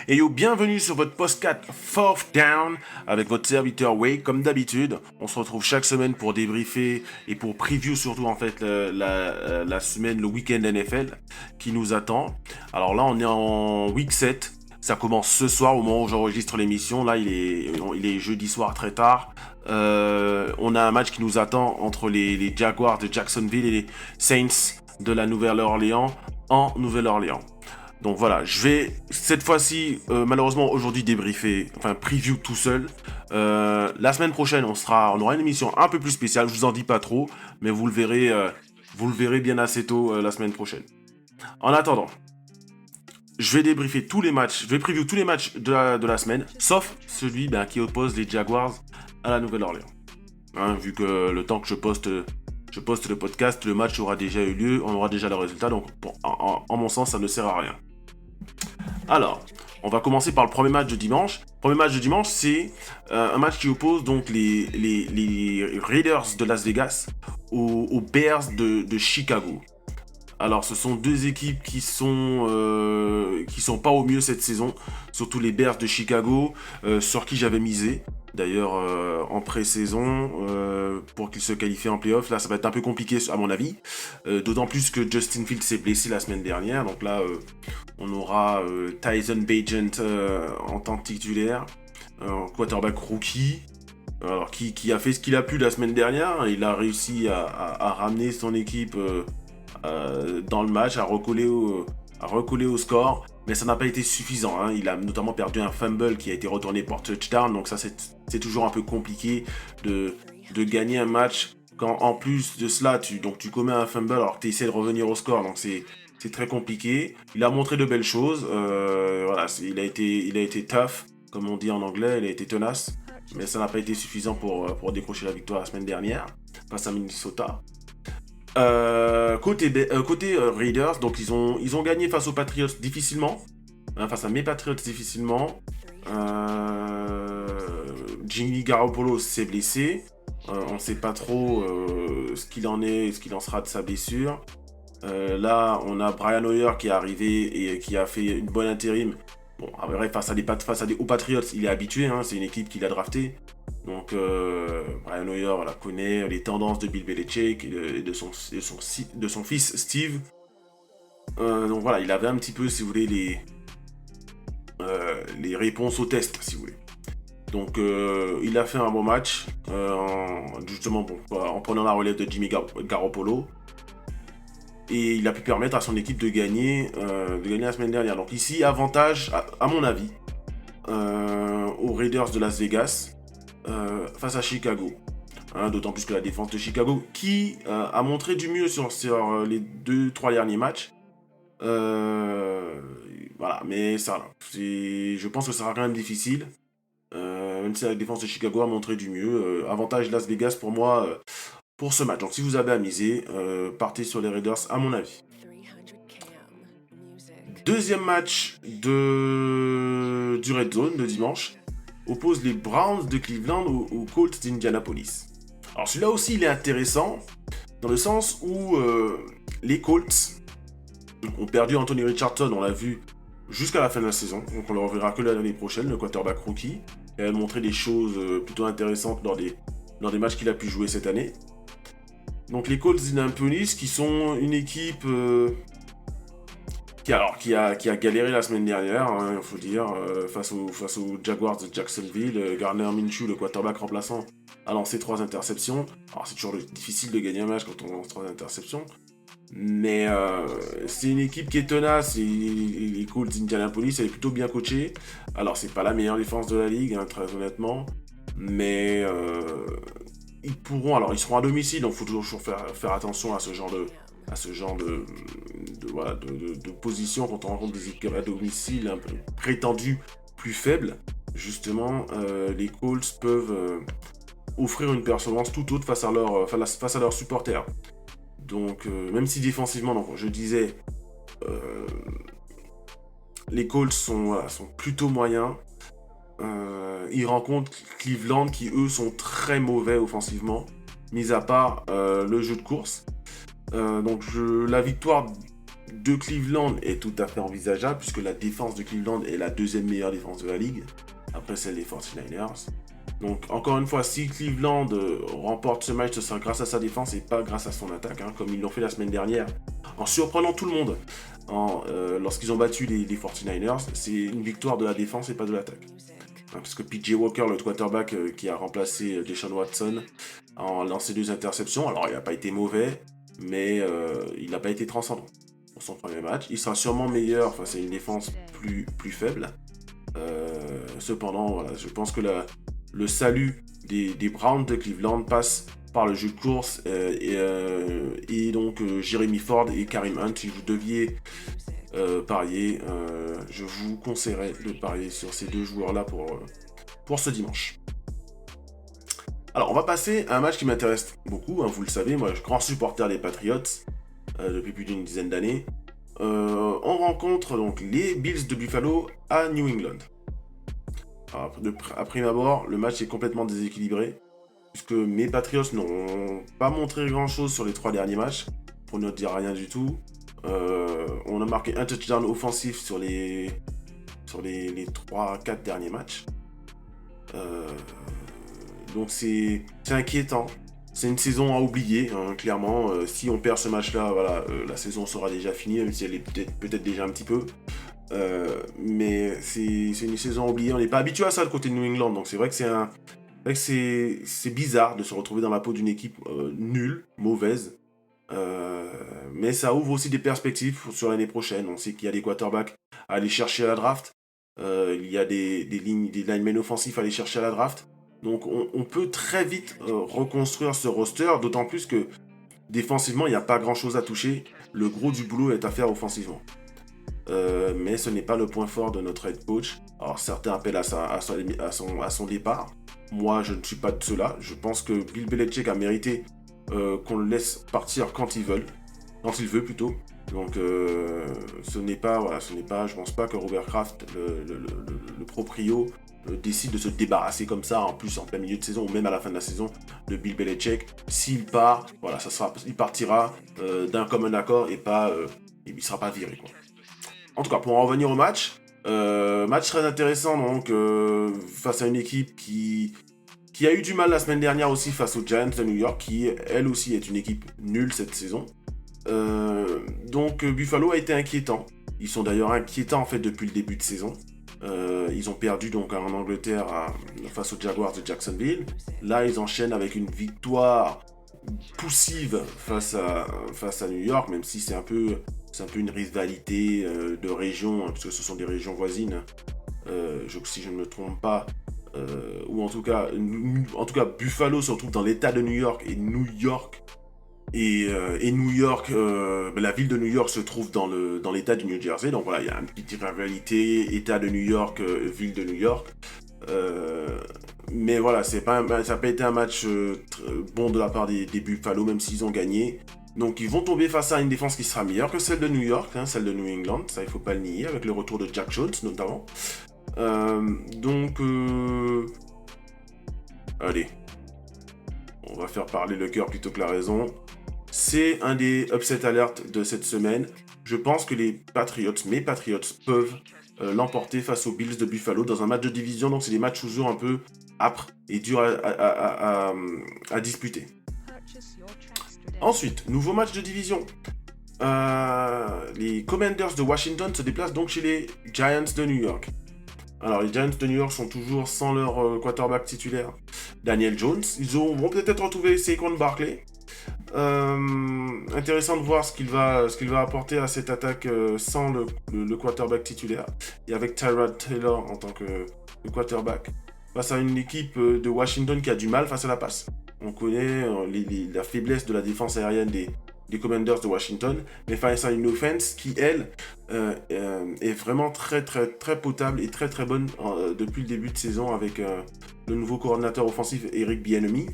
Et yo, bienvenue sur votre podcast Fourth Down avec votre serviteur Wade. Comme d'habitude, on se retrouve chaque semaine pour débriefer et pour preview surtout en fait la semaine, le week-end NFL qui nous attend. Alors là, on est en week 7. Ça commence ce soir au moment où j'enregistre l'émission. Là, il est jeudi soir très tard. On a un match qui nous attend entre les Jaguars de Jacksonville et les Saints de la Nouvelle-Orléans en Nouvelle-Orléans. Donc voilà, je vais cette fois-ci, malheureusement aujourd'hui débriefer, enfin preview tout seul. La semaine prochaine, on aura une émission un peu plus spéciale. Je vous en dis pas trop, mais vous le verrez bien assez tôt la semaine prochaine. En attendant, je vais débriefer tous les matchs, je vais preview tous les matchs de la semaine, sauf celui qui oppose les Jaguars à la Nouvelle-Orléans. Vu que le temps que je poste le podcast, le match aura déjà eu lieu, on aura déjà le résultat, donc en mon sens, ça ne sert à rien. Alors, on va commencer par le premier match de dimanche. Le premier match de dimanche, c'est un match qui oppose donc les Raiders de Las Vegas aux Bears de Chicago. Alors, ce sont deux équipes qui sont pas au mieux cette saison, surtout les Bears de Chicago, sur qui j'avais misé. D'ailleurs, en pré-saison, pour qu'ils se qualifient en playoff, là, ça va être un peu compliqué à mon avis. D'autant plus que Justin Fields s'est blessé la semaine dernière. Donc là, on aura Tyson Bagent en tant que titulaire, quarterback rookie. Alors, qui a fait ce qu'il a pu la semaine dernière. Il a réussi à ramener son équipe dans le match, à recoller au score. Mais ça n'a pas été suffisant. Il a notamment perdu un fumble qui a été retourné pour touchdown. Donc ça, c'est toujours un peu compliqué de gagner un match quand en plus de cela, tu commets un fumble alors que tu essaies de revenir au score. Donc c'est très compliqué. Il a montré de belles choses. Il a été tough, comme on dit en anglais. Il a été tenace. Mais ça n'a pas été suffisant pour décrocher la victoire la semaine dernière face à Minnesota. Côté Raiders, donc ils ont gagné face aux Patriots difficilement, face à mes Patriots difficilement. Jimmy Garoppolo s'est blessé, on ne sait pas trop ce qu'il en est, ce qu'il en sera de sa blessure. Là, on a Brian Hoyer qui est arrivé et qui a fait une bonne intérim. Bon, après, face aux Patriots, il est habitué, c'est une équipe qu'il a draftée. Donc, Brian Hoyer connaît les tendances de Bill Belichick et de son fils Steve. Donc voilà, il avait un petit peu, si vous voulez, les réponses au test, si vous voulez. Donc, il a fait un bon match, en prenant la relève de Jimmy Garoppolo. Et il a pu permettre à son équipe de gagner la semaine dernière. Donc ici, avantage, à mon avis, aux Raiders de Las Vegas face à Chicago. D'autant plus que la défense de Chicago, qui a montré du mieux sur les 2-3 derniers matchs. Mais ça, je pense que ça sera quand même difficile. Même si la défense de Chicago a montré du mieux. Avantage Las Vegas pour moi pour ce match. Donc si vous avez à miser, partez sur les Raiders à mon avis. Deuxième match du Red Zone de dimanche oppose les Browns de Cleveland aux Colts d'Indianapolis. Alors celui-là aussi il est intéressant dans le sens où les Colts ont perdu Anthony Richardson, on l'a vu jusqu'à la fin de la saison, donc on le reverra que l'année prochaine, le quarterback rookie. Il a montré des choses plutôt intéressantes lors des matchs qu'il a pu jouer cette année. Donc les Colts d'Indianapolis qui sont une équipe qui a galéré la semaine dernière, il faut dire, face aux Jaguars de Jacksonville. Gardner Minshew, le quarterback remplaçant, a lancé 3 interceptions. Alors c'est toujours difficile de gagner un match quand on lance 3 interceptions. Mais c'est une équipe qui est tenace et les Colts d'Indianapolis, elle est plutôt bien coachée. Alors c'est pas la meilleure défense de la ligue, très honnêtement. Mais ils seront à domicile, donc il faut toujours faire attention à ce genre de position quand on rencontre des équipes à domicile un peu prétendues plus faibles. Justement, les Colts peuvent offrir une performance tout autre face à leurs supporters. Donc, même si défensivement, donc, je disais, les Colts sont plutôt moyens. Ils rencontrent Cleveland qui, eux, sont très mauvais offensivement, mis à part le jeu de course. Donc, la victoire de Cleveland est tout à fait envisageable, puisque la défense de Cleveland est la deuxième meilleure défense de la ligue, après celle des 49ers. Donc, encore une fois, si Cleveland remporte ce match, ce sera grâce à sa défense et pas grâce à son attaque, hein, comme ils l'ont fait la semaine dernière, en surprenant tout le monde. Lorsqu'ils ont battu les 49ers, c'est une victoire de la défense et pas de l'attaque. Hein, parce que PJ Walker, le quarterback qui a remplacé Deshaun Watson, a lancé 2 interceptions. Alors, il n'a pas été mauvais, mais il n'a pas été transcendant pour son premier match. Il sera sûrement meilleur face à une défense plus faible. Cependant, voilà, je pense que le salut des Browns de Cleveland passe par le jeu de course et donc Jeremy Ford et Kareem Hunt. Si vous deviez parier, je vous conseillerais de parier sur ces 2 joueurs-là pour ce dimanche. Alors, on va passer à un match qui m'intéresse beaucoup, hein, vous le savez, moi je suis grand supporter des Patriots depuis plus d'une dizaine d'années. On rencontre donc les Bills de Buffalo à New England. Alors, à prime abord, le match est complètement déséquilibré, puisque mes Patriots n'ont pas montré grand-chose sur les 3 derniers matchs, pour ne dire rien du tout. On a marqué un touchdown offensif sur les 3-4 derniers matchs. Donc c'est inquiétant. C'est une saison à oublier, hein, clairement. Si on perd ce match-là, voilà, la saison sera déjà finie, même si elle est peut-être déjà un petit peu. Mais c'est une saison à oublier. On n'est pas habitué à ça de côté de New England, donc c'est vrai que c'est bizarre de se retrouver dans la peau d'une équipe nulle, mauvaise. Mais ça ouvre aussi des perspectives sur l'année prochaine. On sait qu'il y a des quarterbacks à aller chercher à la draft. Il y a des linemen offensifs à aller chercher à la draft. Donc on peut très vite reconstruire ce roster, d'autant plus que défensivement, il n'y a pas grand-chose à toucher. Le gros du boulot est à faire offensivement. Mais ce n'est pas le point fort de notre head coach. Alors certains appellent à son départ. Moi, je ne suis pas de ceux-là. Je pense que Bill Belichick a mérité qu'on le laisse partir quand il veut plutôt. Donc je pense pas que Robert Kraft, le proprio, décide de se débarrasser comme ça, en plus en plein milieu de saison ou même à la fin de la saison, de Bill Belichick. S'il part, voilà, il partira d'un commun accord et pas, il sera pas viré, quoi. En tout cas, pour en revenir au match, match très intéressant donc face à une équipe qui a eu du mal la semaine dernière aussi face aux Giants de New York, qui elle aussi est une équipe nulle cette saison. Donc Buffalo a été inquiétant. Ils sont d'ailleurs inquiétants en fait depuis le début de saison. Ils ont perdu donc en Angleterre face aux Jaguars de Jacksonville. Là, ils enchaînent avec une victoire poussive face à New York, même si c'est un peu une rivalité de région, hein, parce que ce sont des régions voisines. Si je ne me trompe pas, ou en tout cas Buffalo se retrouve dans l'État de New York et New York. New York, la ville de New York se trouve dans l'État du New Jersey, donc voilà, il y a une petite rivalité État de New York, ville de New York. Mais voilà, ça n'a pas été un match bon de la part des Buffalo, même s'ils ont gagné. Donc ils vont tomber face à une défense qui sera meilleure que celle de New York, hein, celle de New England, ça il faut pas le nier, avec le retour de Jack Jones notamment. Allez, on va faire parler le cœur plutôt que la raison. C'est un des upset alerts de cette semaine. Je pense que mes Patriots, peuvent l'emporter face aux Bills de Buffalo dans un match de division. Donc c'est des matchs toujours un peu âpres et durs à disputer. Ensuite, nouveau match de division. Les Commanders de Washington se déplacent donc chez les Giants de New York. Alors les Giants de New York sont toujours sans leur quarterback titulaire, Daniel Jones. Ils vont peut-être retrouver Saquon Barkley. Intéressant de voir ce qu'il va apporter à cette attaque sans le quarterback titulaire et avec Tyrod Taylor en tant que quarterback face à une équipe de Washington qui a du mal face à la passe. On connaît la faiblesse de la défense aérienne des Commanders de Washington, mais face à une offense qui, elle, est vraiment très, très, très potable et très, très bonne depuis le début de saison avec le nouveau coordinateur offensif Eric Bieniemy.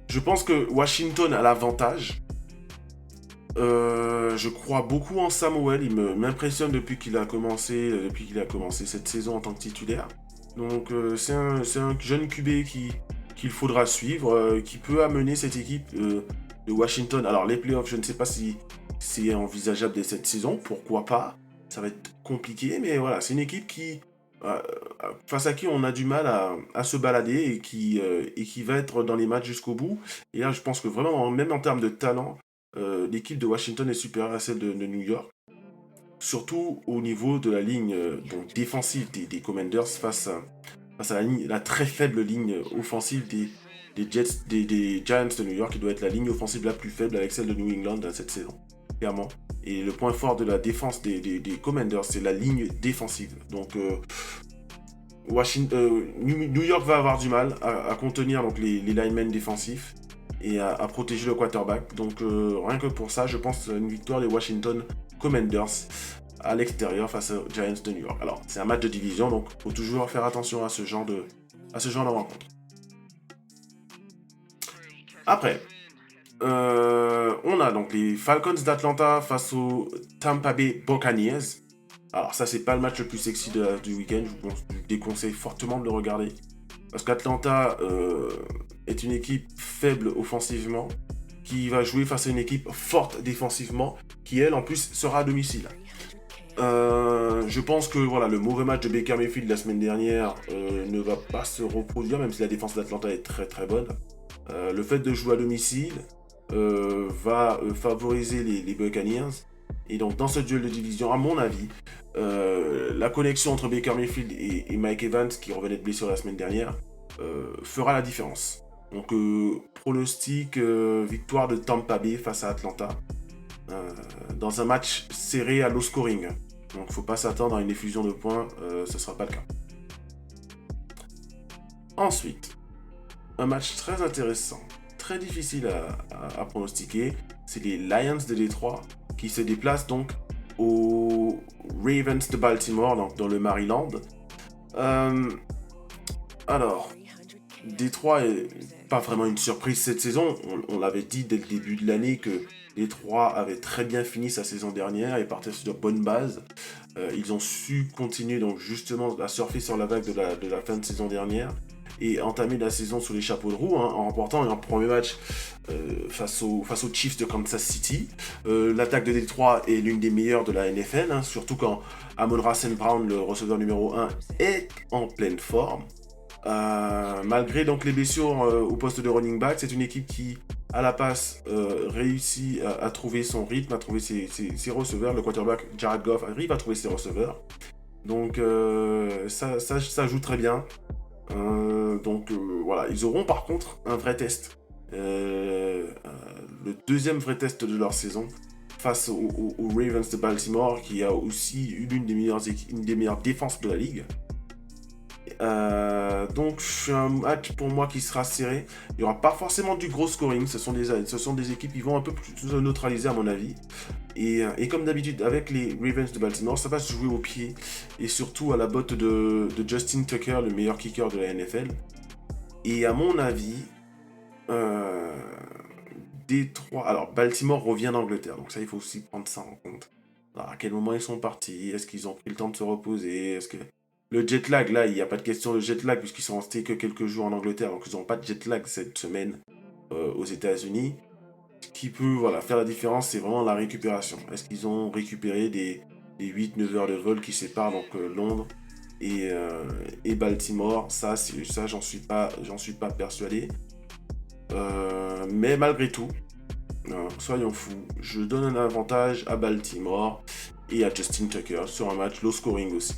Je pense que Washington a l'avantage. Je crois beaucoup en Samuel. Il m'impressionne depuis qu'il a commencé cette saison en tant que titulaire. Donc c'est un jeune QB qu'il faudra suivre, qui peut amener cette équipe de Washington. Alors les playoffs, je ne sais pas si c'est envisageable dès cette saison, pourquoi pas. Ça va être compliqué, mais voilà, c'est une équipe qui, face à qui on a du mal à se balader et qui va être dans les matchs jusqu'au bout. Et là, je pense que vraiment, même en termes de talent, l'équipe de Washington est supérieure à celle de New York. Surtout au niveau de la ligne donc défensive des Commanders face à la très faible ligne offensive des Giants de New York, qui doit être la ligne offensive la plus faible avec celle de New England cette saison, clairement. Et le point fort de la défense des Commanders, c'est la ligne défensive. Donc, New York va avoir du mal à contenir donc, les linemen défensifs et à protéger le quarterback. Donc, rien que pour ça, je pense à une victoire des Washington Commanders à l'extérieur face aux Giants de New York. Alors, c'est un match de division, donc il faut toujours faire attention à ce genre de rencontre. Après, on a donc les Falcons d'Atlanta face aux Tampa Bay Buccaneers. Alors ça, c'est pas le match le plus sexy du week-end. Je vous déconseille fortement de le regarder. Parce qu'Atlanta est une équipe faible offensivement, qui va jouer face à une équipe forte défensivement, qui elle en plus sera à domicile. Je pense que voilà, le mauvais match de Baker Mayfield la semaine dernière ne va pas se reproduire, même si la défense d'Atlanta est très très bonne. Le fait de jouer à domicile va favoriser les Buccaneers. Et donc dans ce duel de division, à mon avis, la connexion entre Baker Mayfield et Mike Evans, qui revenait de blessure la semaine dernière, fera la différence. Donc pronostic victoire de Tampa Bay face à Atlanta dans un match serré à low scoring. Donc il ne faut pas s'attendre à une effusion de points, ce ne sera pas le cas. Ensuite, un match très intéressant, très difficile à pronostiquer, c'est les Lions de Détroit qui se déplacent donc aux Ravens de Baltimore, donc dans le Maryland. Alors, Détroit est pas vraiment une surprise cette saison. On l'avait dit dès le début de l'année que Détroit avait très bien fini sa saison dernière et partait sur de bonnes bases. Ils ont su continuer donc justement à surfer sur la vague de la fin de saison dernière et entamer la saison sous les chapeaux de roue en remportant un premier match face aux Chiefs de Kansas City. L'attaque de Détroit est l'une des meilleures de la NFL, surtout quand Amon-Ra St. Brown, le receveur numéro 1, est en pleine forme. Malgré donc les blessures au poste de running back, c'est une équipe qui, à la passe, réussit à trouver son rythme, à trouver ses receveurs. Le quarterback Jared Goff arrive à trouver ses receveurs. Donc ça joue très bien. Voilà, ils auront par contre un vrai test. Le deuxième vrai test de leur saison face aux Ravens de Baltimore, qui a aussi une des meilleures défenses de la ligue. Donc c'est un match pour moi qui sera serré. Il n'y aura pas forcément du gros scoring. Ce sont des équipes qui vont un peu plus neutraliser à mon avis. Et comme d'habitude avec les Ravens de Baltimore, ça va se jouer au pied et surtout à la botte de Justin Tucker, le meilleur kicker de la NFL. Et à mon avis, Détroit. Alors Baltimore revient d'Angleterre, donc ça il faut aussi prendre ça en compte. Alors, à quel moment ils sont partis? Est-ce qu'ils ont pris le temps de se reposer? Est-ce que le jet lag, là, il n'y a pas de question de jet lag puisqu'ils sont restés que quelques jours en Angleterre, donc ils n'ont pas de jet lag cette semaine aux États-Unis. Ce qui peut faire la différence, c'est vraiment la récupération. Est-ce qu'ils ont récupéré des 8-9 heures de vol qui séparent donc Londres et Baltimore? Ça, j'en suis pas persuadé. Mais malgré tout, soyons fous, je donne un avantage à Baltimore et à Justin Tucker sur un match low scoring aussi.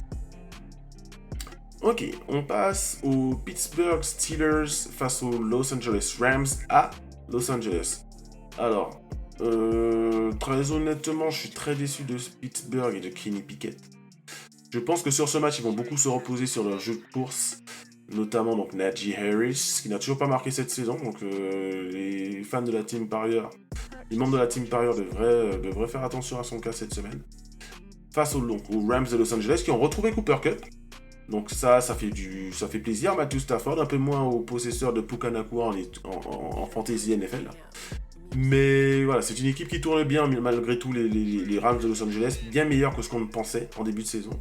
Ok, on passe aux Pittsburgh Steelers face aux Los Angeles Rams à Los Angeles. Alors, très honnêtement, je suis très déçu de Pittsburgh et de Kenny Pickett. Je pense que sur ce match, ils vont beaucoup se reposer sur leur jeu de course, notamment donc Najee Harris, qui n'a toujours pas marqué cette saison. Donc les fans de la Team Parieur, les membres de la Team Parieur devraient faire attention à son cas cette semaine. Face aux Rams de Los Angeles qui ont retrouvé Cooper Kupp. Donc ça fait plaisir. Matthew Stafford, un peu moins au possesseur de Puka Nacua en fantasy NFL. Mais voilà, c'est une équipe qui tourne bien, malgré tout les Rams de Los Angeles, bien meilleurs que ce qu'on pensait en début de saison.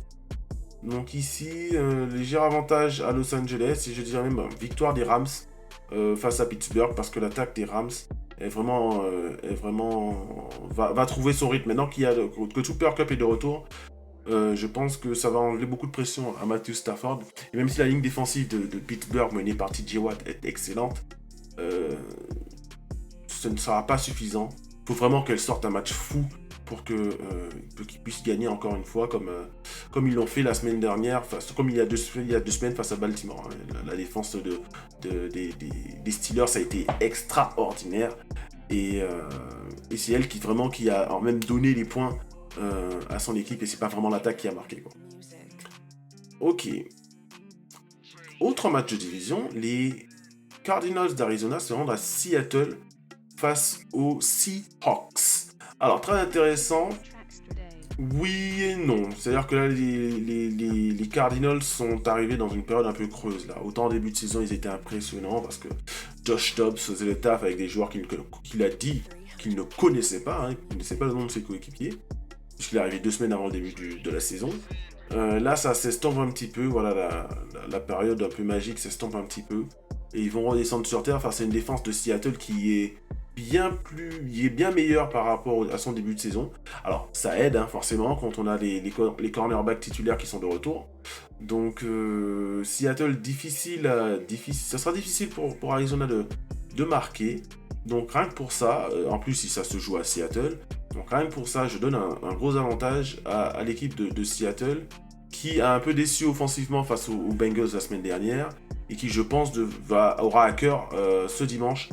Donc ici, léger avantage à Los Angeles, et je dirais même victoire des Rams face à Pittsburgh, parce que l'attaque des Rams va trouver son rythme. Maintenant que Cooper Kupp est de retour, je pense que ça va enlever beaucoup de pression à Matthew Stafford. Et même si la ligne défensive de Pittsburgh menée par TJ Watt est excellente, ce ne sera pas suffisant. Il faut vraiment qu'elle sorte un match fou pour qu'ils puissent gagner encore une fois, comme ils l'ont fait la semaine dernière, comme il y a 2 semaines face à Baltimore. La défense des Steelers a été extraordinaire. Et c'est elle qui a même donné les points à son équipe, et c'est pas vraiment l'attaque qui a marqué, quoi. Ok. Autre match de division, les Cardinals d'Arizona se rendent à Seattle face aux Seahawks. Alors, très intéressant. Oui et non. C'est-à-dire que là, les Cardinals sont arrivés dans une période un peu creuse, là. Autant en début de saison, ils étaient impressionnants parce que Josh Dobbs faisait le taf avec des joueurs qu'il a dit qu'il ne connaissait pas, hein. Il ne connaissait pas le nom de ses coéquipiers, puisqu'il est arrivé 2 semaines avant le début de la saison. Là, ça s'estompe un petit peu. Voilà, la période un peu magique s'estompe un petit peu. Et ils vont redescendre sur terre face à une défense de Seattle qui est bien meilleure par rapport à son début de saison. Alors, ça aide, hein, forcément, quand on a les cornerbacks titulaires qui sont de retour. Donc, Seattle, ça sera difficile pour Arizona de marquer. Donc, rien que pour ça, en plus, si ça se joue à Seattle, donc rien que pour ça, je donne un gros avantage à l'équipe de Seattle, qui a un peu déçu offensivement face aux Bengals la semaine dernière, et qui, je pense, aura à cœur ce dimanche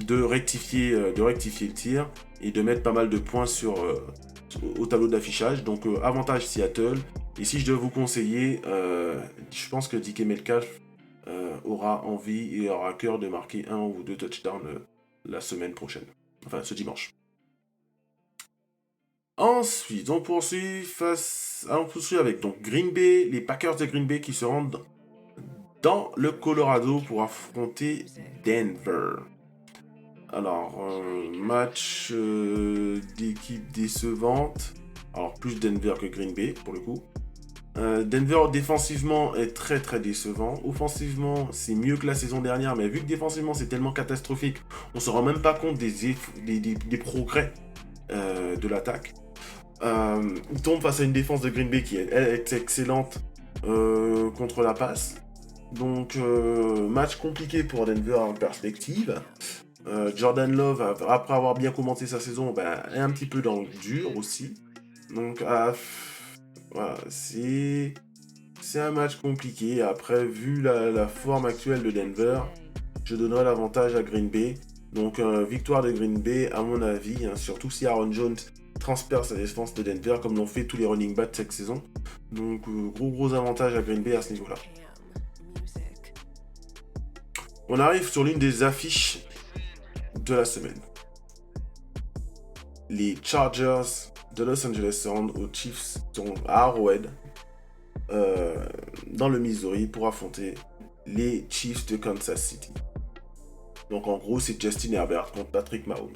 de rectifier le tir et de mettre pas mal de points au tableau d'affichage. Donc avantage Seattle. Et si je dois vous conseiller, je pense que DK Metcalf aura envie et aura à cœur de marquer 1 ou 2 touchdowns la semaine prochaine. Enfin, ce dimanche. Ensuite, on poursuit avec donc Green Bay, les Packers de Green Bay qui se rendent dans le Colorado pour affronter Denver. Alors, match d'équipe décevante. Alors, plus Denver que Green Bay, pour le coup. Denver, défensivement, est très très décevant. Offensivement, c'est mieux que la saison dernière, mais vu que défensivement, c'est tellement catastrophique, on ne se rend même pas compte des progrès de l'attaque. Il tombe face à une défense de Green Bay qui est excellente contre la passe. Donc, match compliqué pour Denver en perspective. Jordan Love, après avoir bien commencé sa saison, est un petit peu dans le dur aussi. Donc, voilà, c'est un match compliqué. Après, vu la forme actuelle de Denver, je donnerai l'avantage à Green Bay. Donc, victoire de Green Bay, à mon avis, hein, surtout si Aaron Jones transperce sa défense de Denver, comme l'ont fait tous les running backs cette saison. Donc, gros avantage à Green Bay à ce niveau-là. On arrive sur l'une des affiches de la semaine. Les Chargers de Los Angeles se rendent aux Chiefs à Arrowhead, dans le Missouri, pour affronter les Chiefs de Kansas City. Donc en gros, c'est Justin Herbert contre Patrick Mahomes.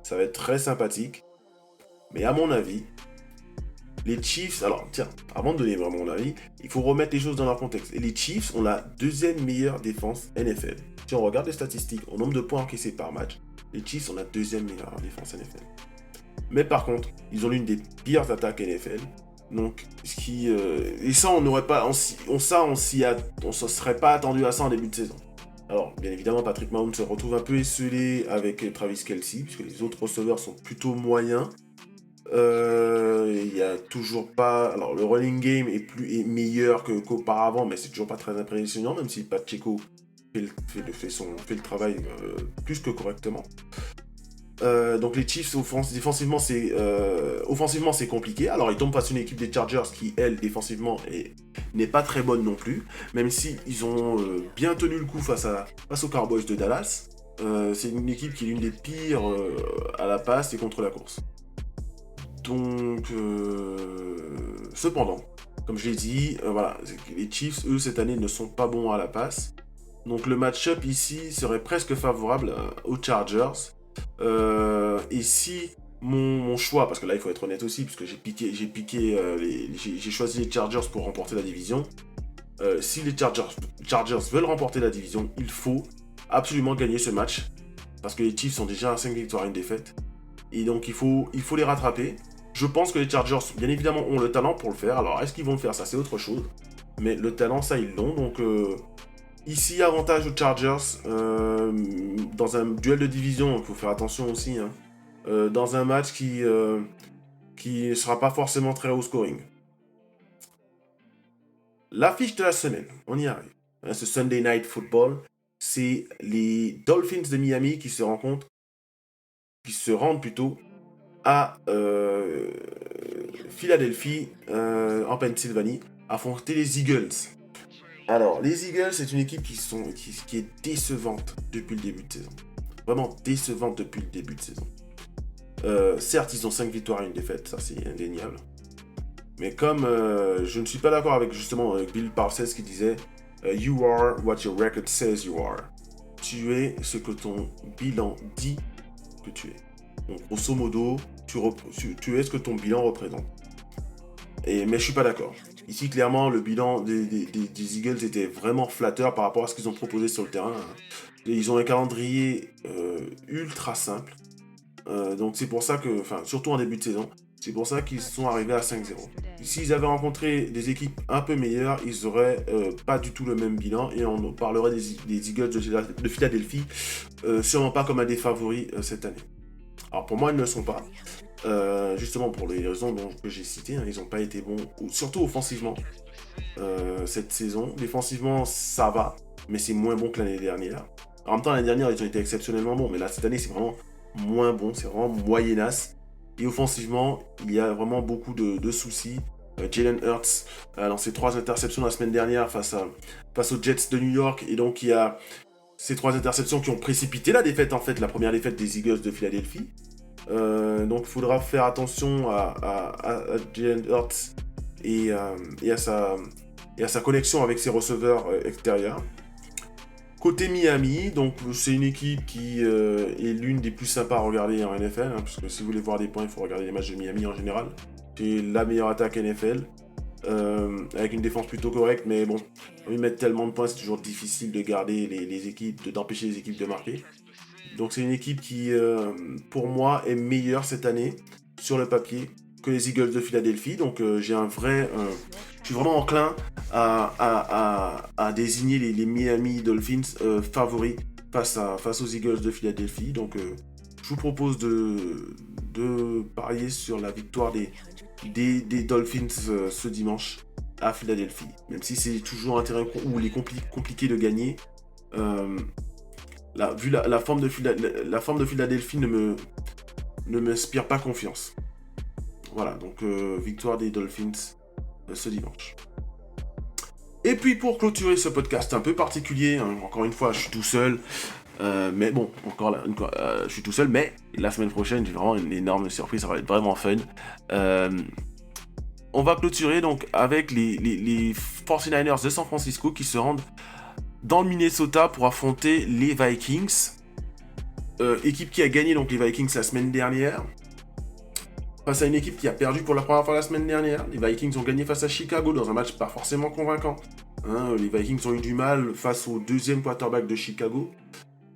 Ça va être très sympathique. Mais à mon avis, les Chiefs... Alors tiens, avant de donner vraiment mon avis, il faut remettre les choses dans leur contexte. Et les Chiefs ont la 2e meilleure défense NFL. Si on regarde les statistiques au nombre de points encaissés par match, les Chiefs ont la 2e meilleure défense NFL. Mais par contre, ils ont l'une des pires attaques NFL. Donc, et ça, on n'aurait pas... on se serait pas attendu à ça en début de saison. Alors, bien évidemment, Patrick Mahomes se retrouve un peu esselé avec Travis Kelce, puisque les autres receveurs sont plutôt moyens. Il y a toujours pas... Alors, le running game est meilleur qu'auparavant, mais c'est toujours pas très impressionnant, même si Pacheco fait le travail plus que correctement. Donc les Chiefs, offensivement, c'est compliqué. Alors, ils tombent face à une équipe des Chargers qui, elle, défensivement, n'est pas très bonne non plus. Même si ils ont bien tenu le coup face aux Cowboys de Dallas. C'est une équipe qui est l'une des pires à la passe et contre la course. Donc, cependant, comme je l'ai dit, voilà, les Chiefs, eux, cette année, ne sont pas bons à la passe. Donc le match-up ici serait presque favorable aux Chargers. Et si mon choix, parce que là il faut être honnête aussi, puisque j'ai choisi les Chargers pour remporter la division. Si les Chargers veulent remporter la division, il faut absolument gagner ce match parce que les Chiefs sont déjà à 5 victoires et une défaite. Et donc il faut les rattraper. Je pense que les Chargers, bien évidemment, ont le talent pour le faire. Alors est-ce qu'ils vont le faire? Ça, c'est autre chose. Mais le talent, ça, ils l'ont. Donc ici, avantage aux Chargers. Dans un duel de division, il faut faire attention aussi. Hein. Dans un match qui ne sera pas forcément très haut scoring. L'affiche de la semaine, on y arrive. Ce Sunday Night Football, c'est les Dolphins de Miami qui se rendent plutôt à Philadelphie, en Pennsylvanie, affronter les Eagles. Alors, les Eagles, c'est une équipe qui est décevante depuis le début de saison. Vraiment décevante depuis le début de saison. Certes, ils ont 5 victoires et une défaite, ça c'est indéniable. Mais comme je ne suis pas d'accord avec justement Bill Parcells qui disait You are what your record says you are. Tu es ce que ton bilan dit que tu es. Donc, grosso modo, tu es ce que ton bilan représente. Mais je suis pas d'accord. Ici, clairement, le bilan des Eagles était vraiment flatteur par rapport à ce qu'ils ont proposé sur le terrain. Ils ont un calendrier ultra simple. Donc c'est pour ça que, surtout en début de saison, c'est pour ça qu'ils sont arrivés à 5-0. S'ils avaient rencontré des équipes un peu meilleures, ils n'auraient pas du tout le même bilan et on parlerait des Eagles de Philadelphie, sûrement pas comme un des favoris cette année. Alors pour moi, ils ne le sont pas. Justement pour les raisons que j'ai citées, hein, ils n'ont pas été bons, surtout offensivement, cette saison. Défensivement, ça va, mais c'est moins bon que l'année dernière. En même temps, l'année dernière, ils ont été exceptionnellement bons, mais là, cette année, c'est vraiment moins bon, c'est vraiment moyennasse. Et offensivement, il y a vraiment beaucoup de soucis. Jalen Hurts a lancé 3 interceptions la semaine dernière face aux Jets de New York, et donc il y a ces 3 interceptions qui ont précipité la défaite, en fait, la première défaite des Eagles de Philadelphie. Donc il faudra faire attention à Jalen Hurts et à sa connexion avec ses receveurs extérieurs. Côté Miami, donc c'est une équipe qui est l'une des plus sympas à regarder en NFL, hein, parce que si vous voulez voir des points, il faut regarder les matchs de Miami en général. C'est la meilleure attaque NFL, avec une défense plutôt correcte, mais bon, ils mettent tellement de points, c'est toujours difficile de garder les équipes, d'empêcher les équipes de marquer. Donc c'est une équipe qui, pour moi, est meilleure cette année, sur le papier, que les Eagles de Philadelphie. Donc je suis vraiment enclin à désigner les Miami Dolphins favoris face aux Eagles de Philadelphie. Donc je vous propose de parier sur la victoire des Dolphins ce dimanche à Philadelphie. Même si c'est toujours un terrain où il est compliqué de gagner. Vu la forme de Philadelphie ne m'inspire pas confiance. Voilà, donc victoire des Dolphins ce dimanche. Et puis pour clôturer ce podcast un peu particulier, hein, encore une fois, je suis tout seul. Mais bon, je suis tout seul, mais la semaine prochaine, j'ai vraiment une énorme surprise, ça va être vraiment fun. On va clôturer donc avec les 49ers de San Francisco qui se rendent dans le Minnesota pour affronter les Vikings. Équipe qui a gagné donc les Vikings la semaine dernière. Face à une équipe qui a perdu pour la première fois la semaine dernière. Les Vikings ont gagné face à Chicago dans un match pas forcément convaincant. Hein, les Vikings ont eu du mal face au deuxième quarterback de Chicago.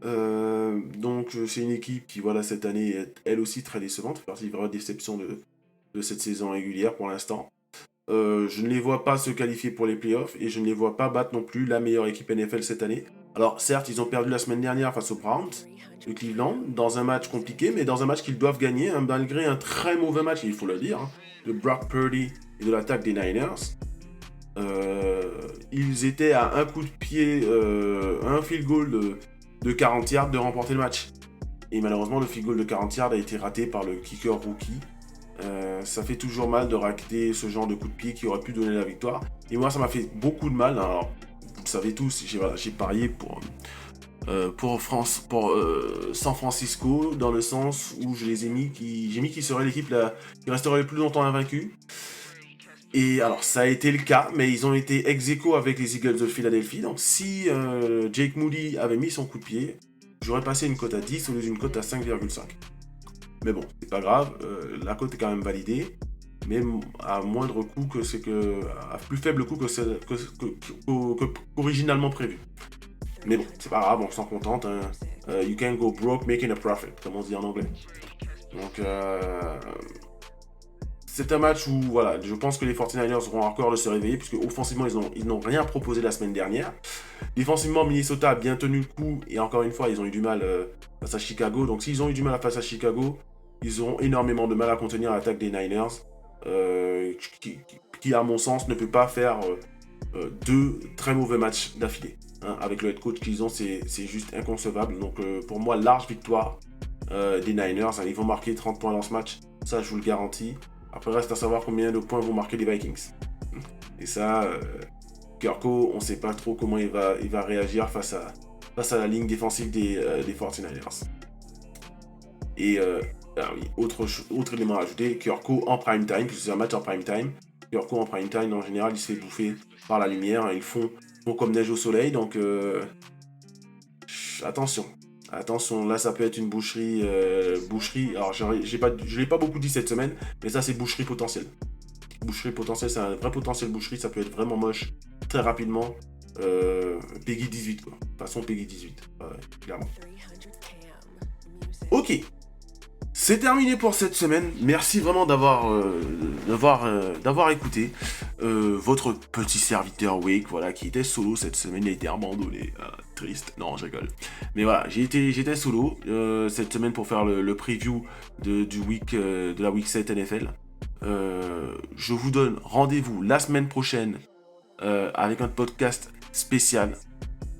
Donc c'est une équipe qui voilà cette année est elle aussi très décevante. C'est partie de vraie déception de cette saison régulière pour l'instant. Je ne les vois pas se qualifier pour les playoffs et je ne les vois pas battre non plus la meilleure équipe NFL cette année. Alors certes, ils ont perdu la semaine dernière face aux Browns de Cleveland dans un match compliqué, mais dans un match qu'ils doivent gagner, hein, malgré un très mauvais match, il faut le dire, hein, de Brock Purdy et de l'attaque des Niners. Ils étaient à un coup de pied, un field goal de 40 yards de remporter le match. Et malheureusement, le field goal de 40 yards a été raté par le kicker rookie. Ça fait toujours mal de rater ce genre de coup de pied qui aurait pu donner la victoire. Et moi, ça m'a fait beaucoup de mal. Alors, vous le savez tous, j'ai parié pour San Francisco, dans le sens où j'ai mis qu'ils seraient l'équipe qui resterait le plus longtemps invaincue. Et alors, ça a été le cas, mais ils ont été ex-aequo avec les Eagles de Philadelphie. Donc, si Jake Moody avait mis son coup de pied, j'aurais passé une cote à 10 au lieu d'une cote à 5,5. Mais bon, c'est pas grave, la cote est quand même validée, mais à moindre coût à plus faible coût qu'originalement prévu. Mais bon, c'est pas grave, on s'en contente, hein. You can go broke making a profit, comme on dit en anglais. Donc, c'est un match où, voilà, je pense que les 49ers auront encore de se réveiller, puisque offensivement, ils n'ont rien proposé la semaine dernière. Défensivement, Minnesota a bien tenu le coup, et encore une fois, ils ont eu du mal face à Chicago. Donc, s'ils ont eu du mal face à Chicago, ils auront énormément de mal à contenir l'attaque des Niners, qui, à mon sens, ne peut pas faire deux très mauvais matchs d'affilée. Hein. Avec le head coach qu'ils ont, c'est juste inconcevable. Donc, pour moi, large victoire des Niners. Hein. Ils vont marquer 30 points dans ce match, ça, je vous le garantis. Après, reste à savoir combien de points vont marquer les Vikings. Et ça, Kirko, on ne sait pas trop comment il va réagir face à la ligne défensive des 49ers. Et oui, autre élément à ajouter, Kirko en prime time, puisque c'est un match en prime time. Kirko en prime time, en général, il se fait bouffer par la lumière. Hein, ils font comme neige au soleil, donc attention. Attention, là ça peut être une boucherie. Alors je l'ai pas beaucoup dit cette semaine, mais ça c'est boucherie potentielle. Boucherie potentielle, c'est un vrai potentiel boucherie, ça peut être vraiment moche très rapidement. Peggy 18 quoi. De toute façon Peggy 18, clairement. Ok. C'est terminé pour cette semaine. Merci vraiment d'avoir écouté votre petit serviteur Wake, voilà, qui était solo cette semaine. Il a été abandonné. Triste. Non, je rigole. Mais voilà, j'étais solo cette semaine pour faire le preview de la week 7 NFL. Je vous donne rendez-vous la semaine prochaine avec un podcast spécial.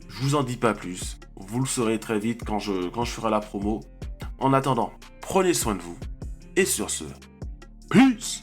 Je vous en dis pas plus. Vous le saurez très vite quand je ferai la promo. En attendant, prenez soin de vous. Et sur ce, peace!